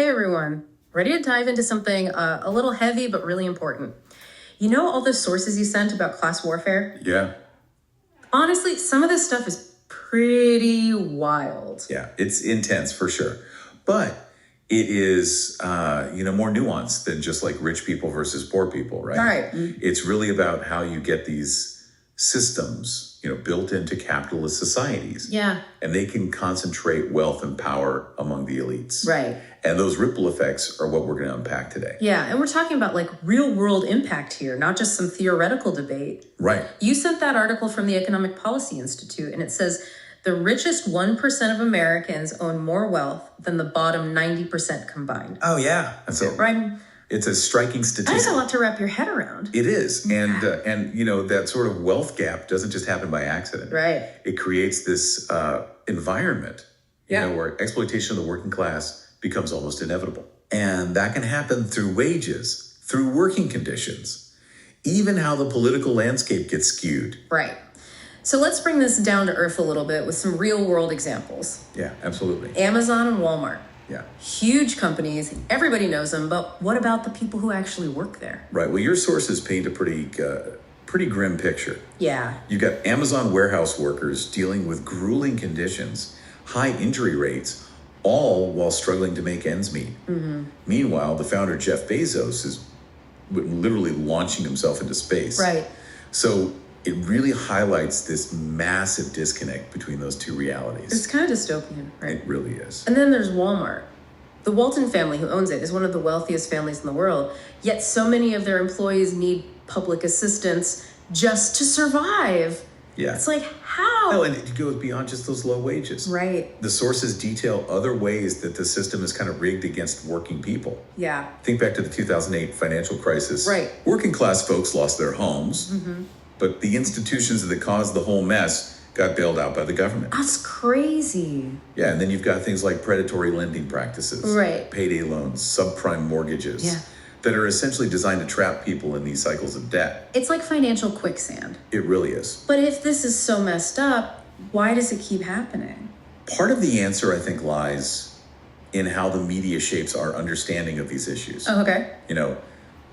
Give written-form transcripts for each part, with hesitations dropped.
Hey everyone, ready to dive into something a little heavy but really important. You know all the sources you sent about class warfare? Yeah. Honestly, some of this stuff is pretty wild. Yeah, it's intense for sure. But it is, more nuanced than just like rich people versus poor people, right? Right. It's really about how you get these systems, built into capitalist societies. Yeah. And they can concentrate wealth and power among the elites. Right. And those ripple effects are what we're going to unpack today. Yeah, and we're talking about like real world impact here, not just some theoretical debate. Right. You sent that article from the Economic Policy Institute, and it says the richest 1% of Americans own more wealth than the bottom 90% combined. Oh, yeah. That's it. Right? It's a striking statistic. That's a lot to wrap your head around. It is. And that sort of wealth gap doesn't just happen by accident. Right. It creates this environment, where exploitation of the working class becomes almost inevitable. And that can happen through wages, through working conditions, even how the political landscape gets skewed. Right. So let's bring this down to earth a little bit with some real world examples. Yeah, absolutely. Amazon and Walmart. Yeah. Huge companies. Everybody knows them. But what about the people who actually work there? Right. Well, your sources paint a pretty grim picture. Yeah. You've got Amazon warehouse workers dealing with grueling conditions, high injury rates, all while struggling to make ends meet. Mm-hmm. Meanwhile, the founder, Jeff Bezos, is literally launching himself into space. Right. So it really highlights this massive disconnect between those two realities. It's kind of dystopian, right? It really is. And then there's Walmart. The Walton family who owns it is one of the wealthiest families in the world, yet so many of their employees need public assistance just to survive. Yeah. It's like, how? No, and it goes beyond just those low wages. Right. The sources detail other ways that the system is kind of rigged against working people. Yeah. Think back to the 2008 financial crisis. Right. Working class folks lost their homes, but the institutions that caused the whole mess got bailed out by the government. That's crazy. Yeah, and then you've got things like predatory lending practices, Right. payday loans, subprime mortgages, Yeah. that are essentially designed to trap people in these cycles of debt. It's like financial quicksand. It really is. But if this is so messed up, why does it keep happening? Part of the answer, I think, lies in how the media shapes our understanding of these issues. Oh, okay.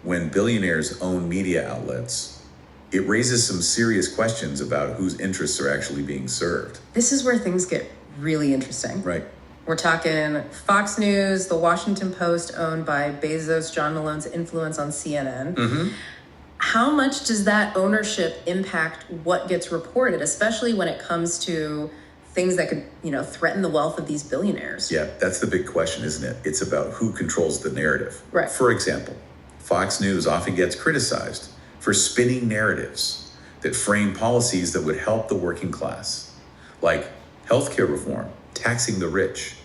When billionaires own media outlets, it raises some serious questions about whose interests are actually being served. This is where things get really interesting. Right. We're talking Fox News, the Washington Post, owned by Bezos, John Malone's influence on CNN. Mm-hmm. How much does that ownership impact what gets reported, especially when it comes to things that could, threaten the wealth of these billionaires? Yeah, that's the big question, isn't it? It's about who controls the narrative. Right. For example, Fox News often gets criticized for spinning narratives that frame policies that would help the working class, like healthcare reform, taxing the rich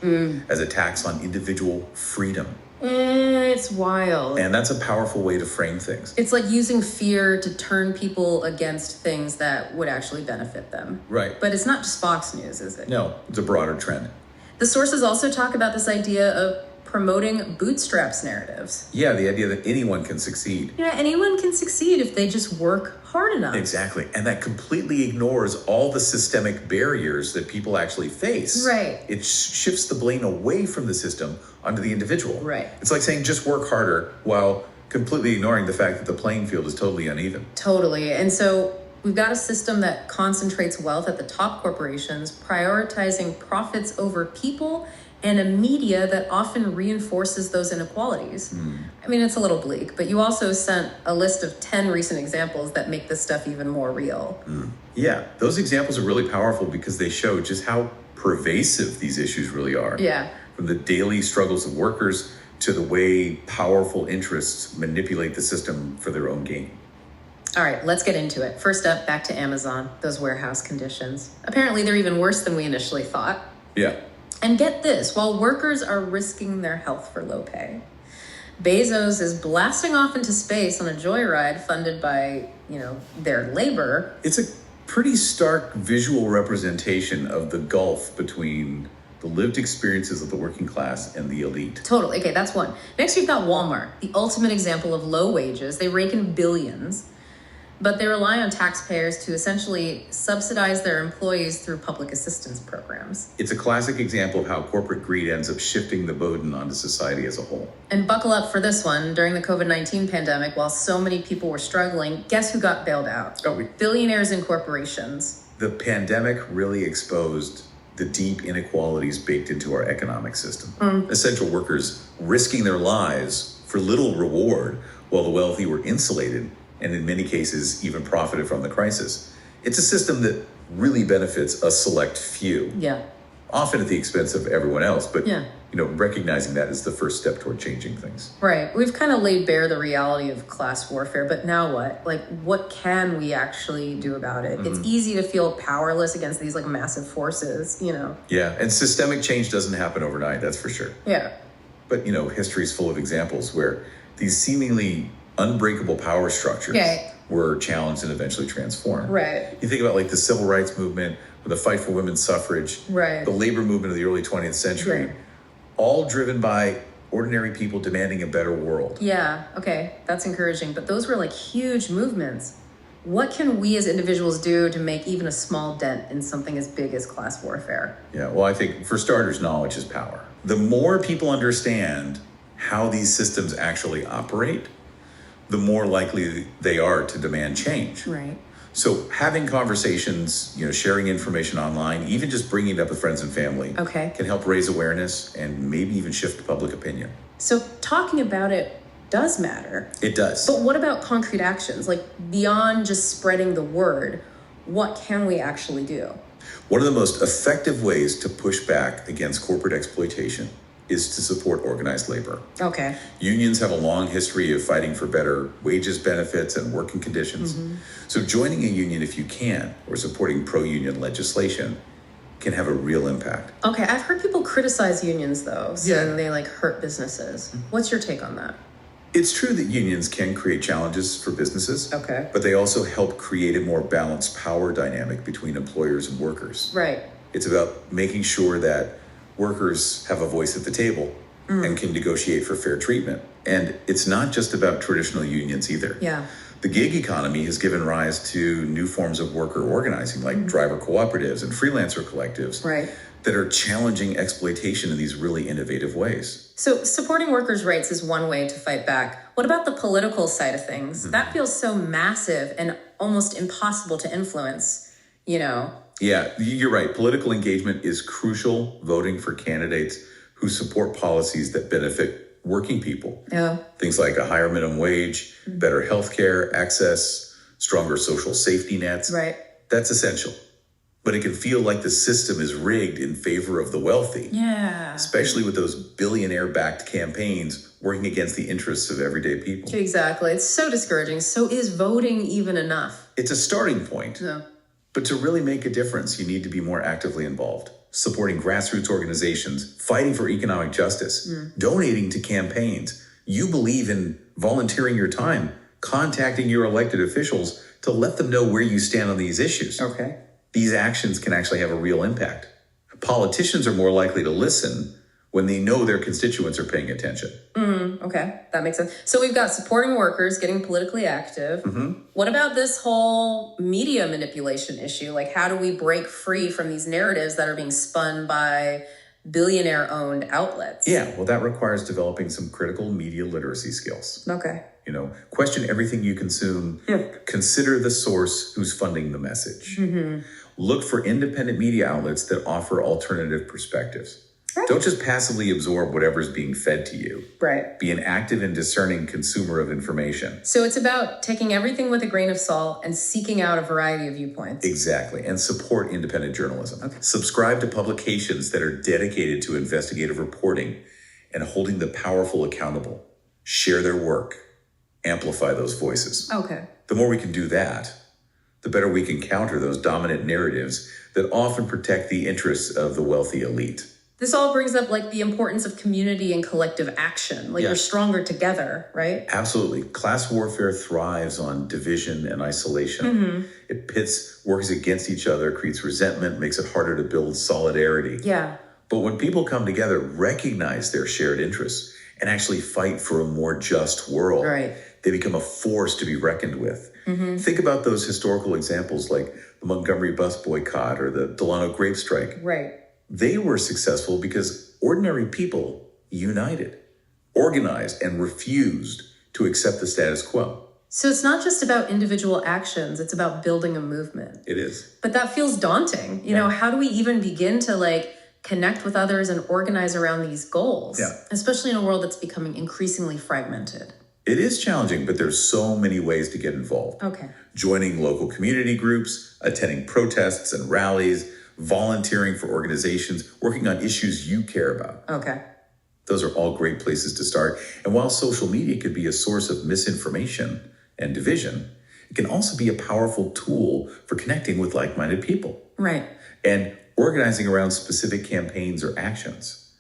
as a tax on individual freedom. It's wild. And that's a powerful way to frame things. It's like using fear to turn people against things that would actually benefit them. Right. But it's not just Fox News, is it? No, it's a broader trend. The sources also talk about this idea of promoting bootstraps narratives. Yeah, the idea that anyone can succeed. Yeah, anyone can succeed if they just work hard enough. Exactly. And that completely ignores all the systemic barriers that people actually face. Right. It shifts the blame away from the system onto the individual. Right. It's like saying just work harder while completely ignoring the fact that the playing field is totally uneven. Totally. And so we've got a system that concentrates wealth at the top corporations, prioritizing profits over people, and a media that often reinforces those inequalities. I mean, it's a little bleak, but you also sent a list of 10 recent examples that make this stuff even more real. Yeah, those examples are really powerful because they show just how pervasive these issues really are. Yeah. From the daily struggles of workers to the way powerful interests manipulate the system for their own gain. All right, let's get into it. First up, back to Amazon, those warehouse conditions. Apparently, they're even worse than we initially thought. Yeah. And get this, while workers are risking their health for low pay, Bezos is blasting off into space on a joyride funded by, their labor. It's a pretty stark visual representation of the gulf between the lived experiences of the working class and the elite. Totally. Okay, that's one. Next, we've got Walmart, the ultimate example of low wages. They rake in billions. but they rely on taxpayers to essentially subsidize their employees through public assistance programs. It's a classic example of how corporate greed ends up shifting the burden onto society as a whole. And buckle up for this one. During the COVID-19 pandemic, while so many people were struggling, guess who got bailed out? Billionaires and corporations. The pandemic really exposed the deep inequalities baked into our economic system. Essential workers risking their lives for little reward while the wealthy were insulated and in many cases even profited from the crisis. It's a system that really benefits a select few. Yeah. Often at the expense of everyone else, but Yeah. recognizing that is the first step toward changing things. Right. We've kind of laid bare the reality of class warfare, but now what? Like, what can we actually do about it? It's easy to feel powerless against these like massive forces, Yeah, and systemic change doesn't happen overnight, that's for sure. Yeah. But history's full of examples where these seemingly unbreakable power structures were challenged and eventually transformed. Right. You think about like the civil rights movement, or the fight for women's suffrage, Right. the labor movement of the early 20th century, all driven by ordinary people demanding a better world. Yeah. Okay. That's encouraging. But those were like huge movements. What can we as individuals do to make even a small dent in something as big as class warfare? Yeah, well, I think for starters, knowledge is power. The more people understand how these systems actually operate, the more likely they are to demand change. Right. So having conversations, sharing information online, even just bringing it up with friends and family can help raise awareness and maybe even shift public opinion. So talking about it does matter. It does. But what about concrete actions? Like beyond just spreading the word, what can we actually do? One of the most effective ways to push back against corporate exploitation is to support organized labor. Okay. Unions have a long history of fighting for better wages, benefits, and working conditions. So joining a union if you can, or supporting pro-union legislation can have a real impact. Okay, I've heard people criticize unions though, saying Yeah. they like hurt businesses. What's your take on that? It's true that unions can create challenges for businesses, Okay. but they also help create a more balanced power dynamic between employers and workers. Right. It's about making sure that workers have a voice at the table and can negotiate for fair treatment. And it's not just about traditional unions either. Yeah. The gig economy has given rise to new forms of worker organizing, like driver cooperatives and freelancer collectives, Right. that are challenging exploitation in these really innovative ways. So supporting workers' rights is one way to fight back. What about the political side of things? That feels so massive and almost impossible to influence, Yeah, you're right. Political engagement is crucial. Voting for candidates who support policies that benefit working people. Yeah. Things like a higher minimum wage, better healthcare access, stronger social safety nets. Right. That's essential. But it can feel like the system is rigged in favor of the wealthy. Yeah. Especially with those billionaire-backed campaigns working against the interests of everyday people. Exactly. It's so discouraging. So is voting even enough? It's a starting point. Yeah. But to really make a difference, you need to be more actively involved, supporting grassroots organizations, fighting for economic justice, donating to campaigns. You believe in volunteering your time, contacting your elected officials to let them know where you stand on these issues. Okay. These actions can actually have a real impact. Politicians are more likely to listen when they know their constituents are paying attention. Okay, that makes sense. So we've got supporting workers, getting politically active. What about this whole media manipulation issue? Like, how do we break free from these narratives that are being spun by billionaire-owned outlets? Yeah, well, that requires developing some critical media literacy skills. Okay. Question everything you consume. Consider the source who's funding the message. Look for independent media outlets that offer alternative perspectives. Right. Don't just passively absorb whatever's being fed to you. Right. Be an active and discerning consumer of information. So it's about taking everything with a grain of salt and seeking out a variety of viewpoints. Exactly. And support independent journalism. Subscribe to publications that are dedicated to investigative reporting and holding the powerful accountable. Share their work. Amplify those voices. Okay. The more we can do that, the better we can counter those dominant narratives that often protect the interests of the wealthy elite. This all brings up like the importance of community and collective action. Like we're stronger together, right? Absolutely. Class warfare thrives on division and isolation. It pits workers against each other, creates resentment, makes it harder to build solidarity. Yeah. But when people come together, recognize their shared interests, and actually fight for a more just world, Right. they become a force to be reckoned with. Think about those historical examples like the Montgomery bus boycott or the Delano grape strike. Right. They were successful because ordinary people united, organized, and refused to accept the status quo. So it's not just about individual actions, it's about building a movement. It is. But that feels daunting. You know, how do we even begin to connect with others and organize around these goals? Yeah. Especially in a world that's becoming increasingly fragmented. It is challenging, but there's so many ways to get involved. Okay. Joining local community groups, attending protests and rallies, volunteering for organizations, working on issues you care about. Okay. Those are all great places to start. And while social media could be a source of misinformation and division, it can also be a powerful tool for connecting with like-minded people. Right. And organizing around specific campaigns or actions.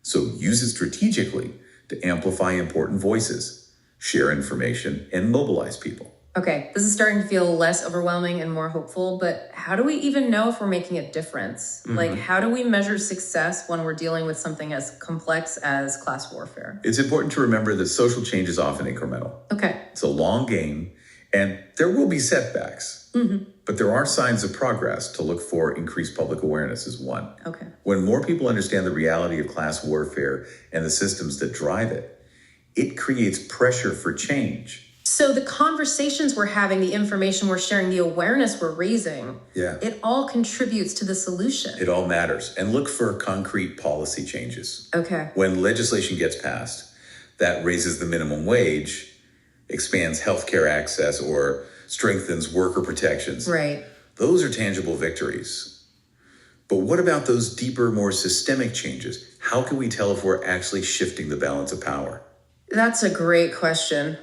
So use it strategically to amplify important voices, share information, and mobilize people. Okay, this is starting to feel less overwhelming and more hopeful, but how do we even know if we're making a difference? How do we measure success when we're dealing with something as complex as class warfare? It's important to remember that social change is often incremental. Okay. It's a long game, and there will be setbacks. But there are signs of progress to look for. Increased public awareness is one. Okay. When more people understand the reality of class warfare and the systems that drive it, it creates pressure for change. So the conversations we're having, the information we're sharing, the awareness we're raising, it all contributes to the solution. It all matters. And look for concrete policy changes. Okay. When legislation gets passed that raises the minimum wage, expands healthcare access, or strengthens worker protections. Right. Those are tangible victories. But what about those deeper, more systemic changes? How can we tell if we're actually shifting the balance of power? That's a great question.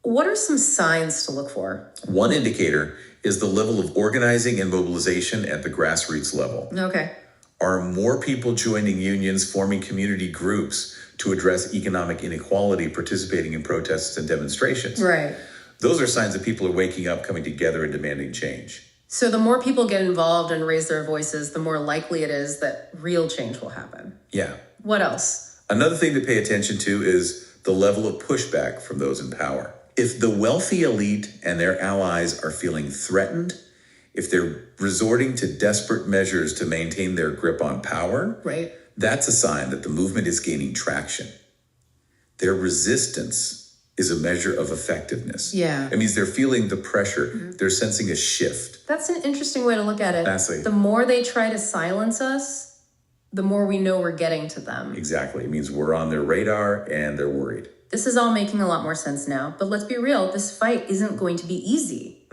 What are some signs to look for? One indicator is the level of organizing and mobilization at the grassroots level. Okay. Are more people joining unions, forming community groups to address economic inequality, participating in protests and demonstrations? Right. Those are signs that people are waking up, coming together, and demanding change. So the more people get involved and raise their voices, the more likely it is that real change will happen. Yeah. What else? Another thing to pay attention to is the level of pushback from those in power. If the wealthy elite and their allies are feeling threatened, if they're resorting to desperate measures to maintain their grip on power, right, that's a sign that the movement is gaining traction. Their resistance is a measure of effectiveness. Yeah. It means they're feeling the pressure. They're sensing a shift. That's an interesting way to look at it. Exactly. The more they try to silence us, the more we know we're getting to them. Exactly. It means we're on their radar and they're worried. This is all making a lot more sense now, but let's be real, this fight isn't going to be easy.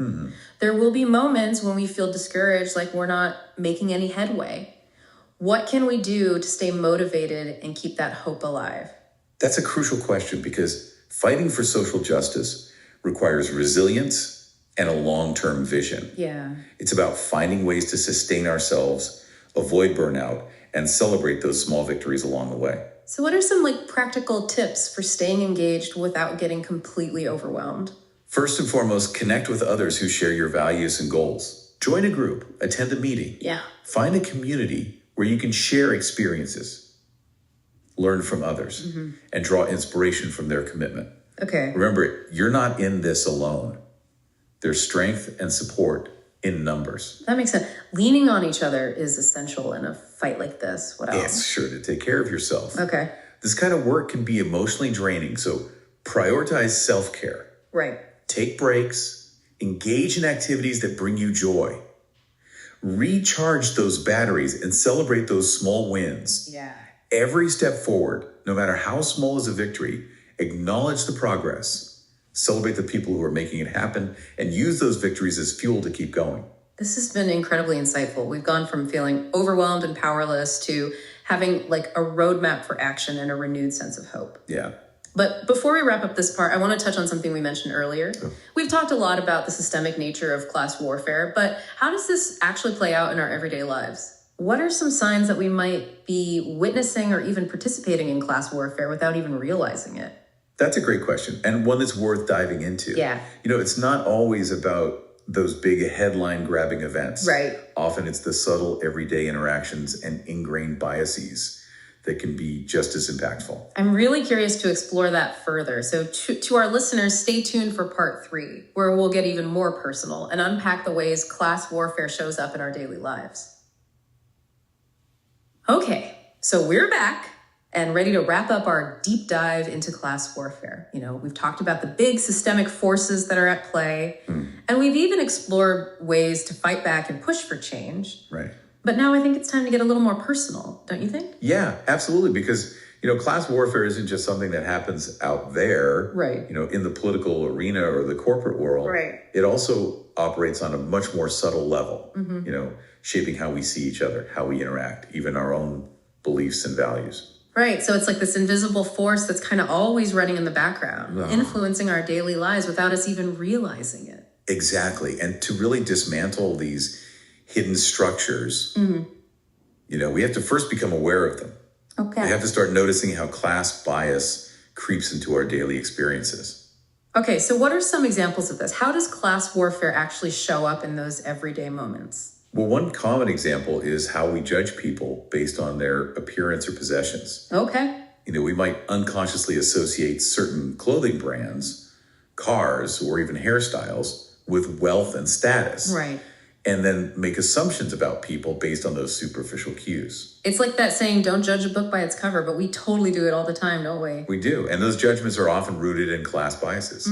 There will be moments when we feel discouraged, like we're not making any headway. What can we do to stay motivated and keep that hope alive? That's a crucial question because fighting for social justice requires resilience and a long-term vision. Yeah. It's about finding ways to sustain ourselves, avoid burnout, and celebrate those small victories along the way. So what are some practical tips for staying engaged without getting completely overwhelmed? First and foremost, connect with others who share your values and goals. Join a group, attend a meeting. Yeah. Find a community where you can share experiences, learn from others, and draw inspiration from their commitment. Okay. Remember, you're not in this alone. There's strength and support in numbers. That makes sense. Leaning on each other is essential in a fight like this. What else? It's sure to take care of yourself. Okay. This kind of work can be emotionally draining, so prioritize self-care. Right. Take breaks, engage in activities that bring you joy. Recharge those batteries and celebrate those small wins. Yeah. Every step forward, no matter how small, is a victory. Acknowledge the progress. Celebrate the people who are making it happen and use those victories as fuel to keep going. This has been incredibly insightful. We've gone from feeling overwhelmed and powerless to having a roadmap for action and a renewed sense of hope. Yeah. But before we wrap up this part, I want to touch on something we mentioned earlier. We've talked a lot about the systemic nature of class warfare, but how does this actually play out in our everyday lives? What are some signs that we might be witnessing or even participating in class warfare without even realizing it? That's a great question, and one that's worth diving into. Yeah. It's not always about those big headline-grabbing events. Right. Often it's the subtle, everyday interactions and ingrained biases that can be just as impactful. I'm really curious to explore that further. So to our listeners, stay tuned for part 3, where we'll get even more personal and unpack the ways class warfare shows up in our daily lives. Okay, so we're back and ready to wrap up our deep dive into class warfare. We've talked about the big systemic forces that are at play, and we've even explored ways to fight back and push for change. Right. But now I think it's time to get a little more personal, don't you think? Yeah, absolutely. Because, class warfare isn't just something that happens out there, right? In the political arena or the corporate world. Right. It also operates on a much more subtle level, shaping how we see each other, how we interact, even our own beliefs and values. Right. So it's like this invisible force that's kind of always running in the background, influencing our daily lives without us even realizing it. Exactly. And to really dismantle these hidden structures, we have to first become aware of them. Okay. We have to start noticing how class bias creeps into our daily experiences. Okay, so what are some examples of this? How does class warfare actually show up in those everyday moments? Well, one common example is how we judge people based on their appearance or possessions. Okay. We might unconsciously associate certain clothing brands, cars, or even hairstyles with wealth and status. Right. And then make assumptions about people based on those superficial cues. It's like that saying, don't judge a book by its cover, but we totally do it all the time, don't we? We do. And those judgments are often rooted in class biases.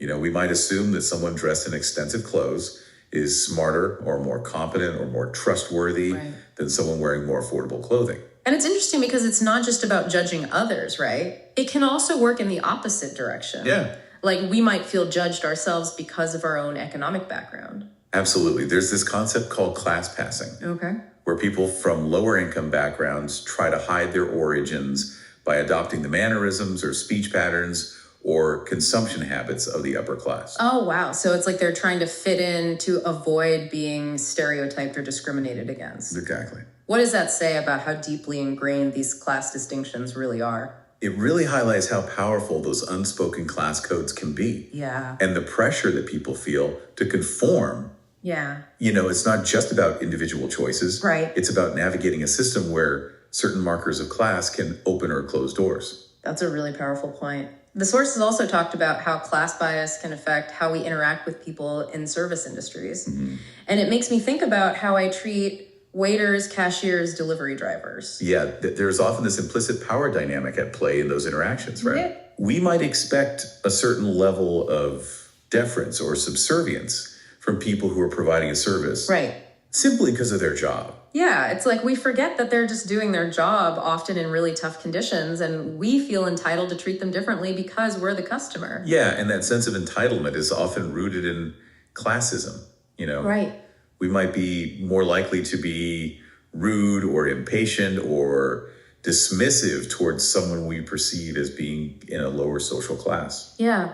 We might assume that someone dressed in expensive clothes is smarter or more competent or more trustworthy than someone wearing more affordable clothing. And it's interesting because it's not just about judging others, right? It can also work in the opposite direction. Yeah. Like we might feel judged ourselves because of our own economic background. Absolutely. There's this concept called class passing. Okay. Where people from lower income backgrounds try to hide their origins by adopting the mannerisms or speech patterns or consumption habits of the upper class. Oh, wow. So it's like they're trying to fit in to avoid being stereotyped or discriminated against. Exactly. What does that say about how deeply ingrained these class distinctions really are? It really highlights how powerful those unspoken class codes can be. Yeah. And the pressure that people feel to conform. Yeah. It's not just about individual choices. Right. It's about navigating a system where certain markers of class can open or close doors. That's a really powerful point. The sources also talked about how class bias can affect how we interact with people in service industries. And it makes me think about how I treat waiters, cashiers, delivery drivers. Yeah, there's often this implicit power dynamic at play in those interactions, right? Yeah. We might expect a certain level of deference or subservience from people who are providing a service. Right. Simply because of their job. Yeah, it's like we forget that they're just doing their job often in really tough conditions, and we feel entitled to treat them differently because we're the customer. Yeah, and that sense of entitlement is often rooted in classism, Right. We might be more likely to be rude or impatient or dismissive towards someone we perceive as being in a lower social class. Yeah.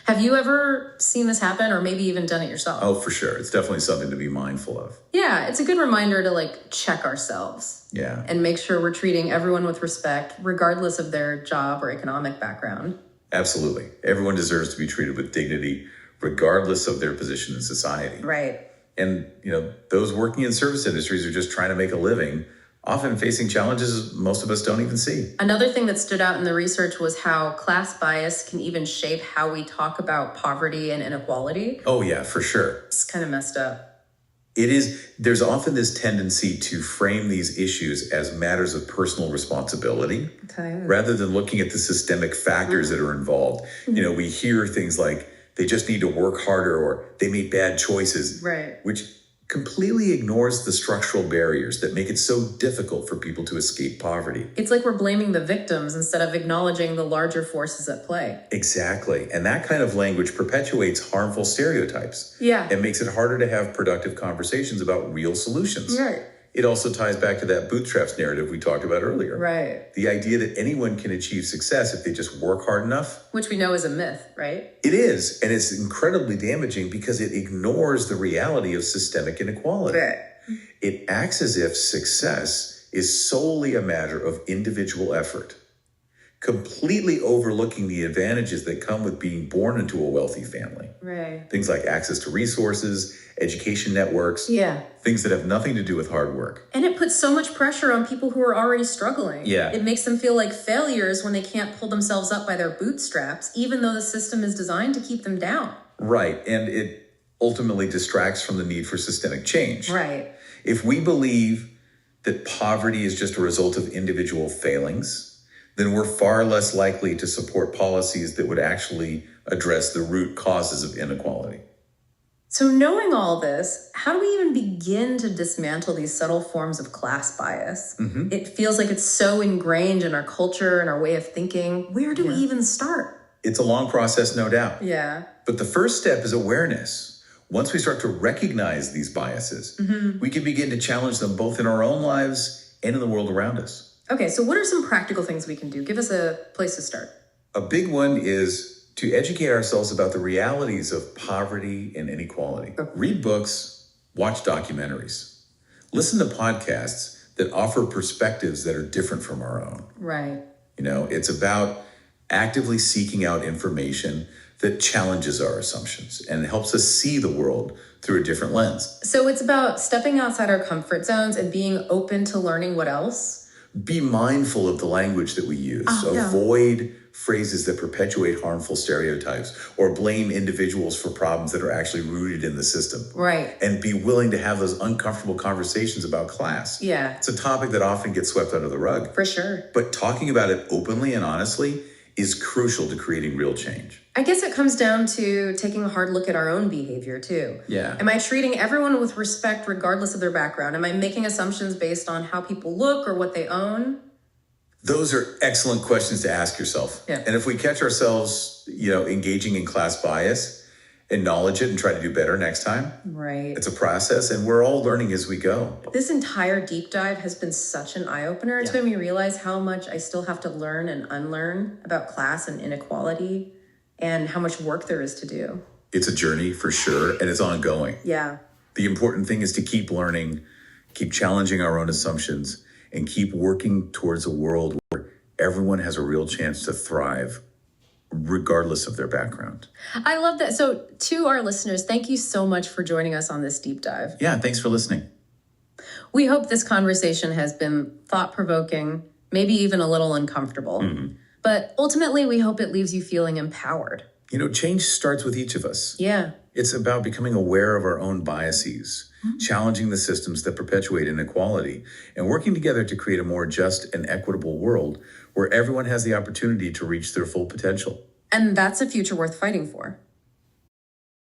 Have you ever seen this happen or maybe even done it yourself? Oh, for sure. It's definitely something to be mindful of. Yeah, it's a good reminder to check ourselves. Yeah. And make sure we're treating everyone with respect, regardless of their job or economic background. Absolutely. Everyone deserves to be treated with dignity, regardless of their position in society. Right. And, those working in service industries are just trying to make a living, often facing challenges most of us don't even see. Another thing that stood out in the research was how class bias can even shape how we talk about poverty and inequality. Oh, yeah, for sure. It's kind of messed up. It is. There's often this tendency to frame these issues as matters of personal responsibility, rather than looking at the systemic factors that are involved. We hear things like they just need to work harder or they made bad choices, right? Which completely ignores the structural barriers that make it so difficult for people to escape poverty. It's like we're blaming the victims instead of acknowledging the larger forces at play. Exactly. And that kind of language perpetuates harmful stereotypes. Yeah. And makes it harder to have productive conversations about real solutions. Right. It also ties back to that bootstraps narrative we talked about earlier. Right. The idea that anyone can achieve success if they just work hard enough. Which we know is a myth, right? It is. And it's incredibly damaging because it ignores the reality of systemic inequality. Right. It acts as if success is solely a matter of individual effort, completely overlooking the advantages that come with being born into a wealthy family. Right. Things like access to resources, education networks, Yeah. things that have nothing to do with hard work. And it puts so much pressure on people who are already struggling. Yeah. It makes them feel like failures when they can't pull themselves up by their bootstraps, even though the system is designed to keep them down. Right. And it ultimately distracts from the need for systemic change. Right. If we believe that poverty is just a result of individual failings, then we're far less likely to support policies that would actually address the root causes of inequality. So knowing all this, how do we even begin to dismantle these subtle forms of class bias? Mm-hmm. It feels like it's so ingrained in our culture and our way of thinking. Where do we even start? It's a long process, no doubt. Yeah. But the first step is awareness. Once we start to recognize these biases, we can begin to challenge them both in our own lives and in the world around us. Okay, so what are some practical things we can do? Give us a place to start. A big one is to educate ourselves about the realities of poverty and inequality. Read books, watch documentaries, listen to podcasts that offer perspectives that are different from our own. Right. You know, it's about actively seeking out information that challenges our assumptions and helps us see the world through a different lens. So it's about stepping outside our comfort zones and being open to learning what else? Be mindful of the language that we use. Avoid phrases that perpetuate harmful stereotypes or blame individuals for problems that are actually rooted in the system. Right. And be willing to have those uncomfortable conversations about class. Yeah. It's a topic that often gets swept under the rug. For sure. But talking about it openly and honestly is crucial to creating real change. I guess it comes down to taking a hard look at our own behavior too. Yeah. Am I treating everyone with respect regardless of their background? Am I making assumptions based on how people look or what they own? Those are excellent questions to ask yourself. Yeah. And if we catch ourselves, engaging in class bias, acknowledge it and try to do better next time. Right. It's a process and we're all learning as we go. This entire deep dive has been such an eye-opener. It's made me realize how much I still have to learn and unlearn about class and inequality and how much work there is to do. It's a journey for sure, and it's ongoing. Yeah. The important thing is to keep learning, keep challenging our own assumptions, and keep working towards a world where everyone has a real chance to thrive, regardless of their background. I love that. So to our listeners, thank you so much for joining us on this deep dive. Yeah, thanks for listening. We hope this conversation has been thought-provoking, maybe even a little uncomfortable. Mm-hmm. But ultimately, we hope it leaves you feeling empowered. Change starts with each of us. Yeah. It's about becoming aware of our own biases, challenging the systems that perpetuate inequality, and working together to create a more just and equitable world where everyone has the opportunity to reach their full potential. And that's a future worth fighting for.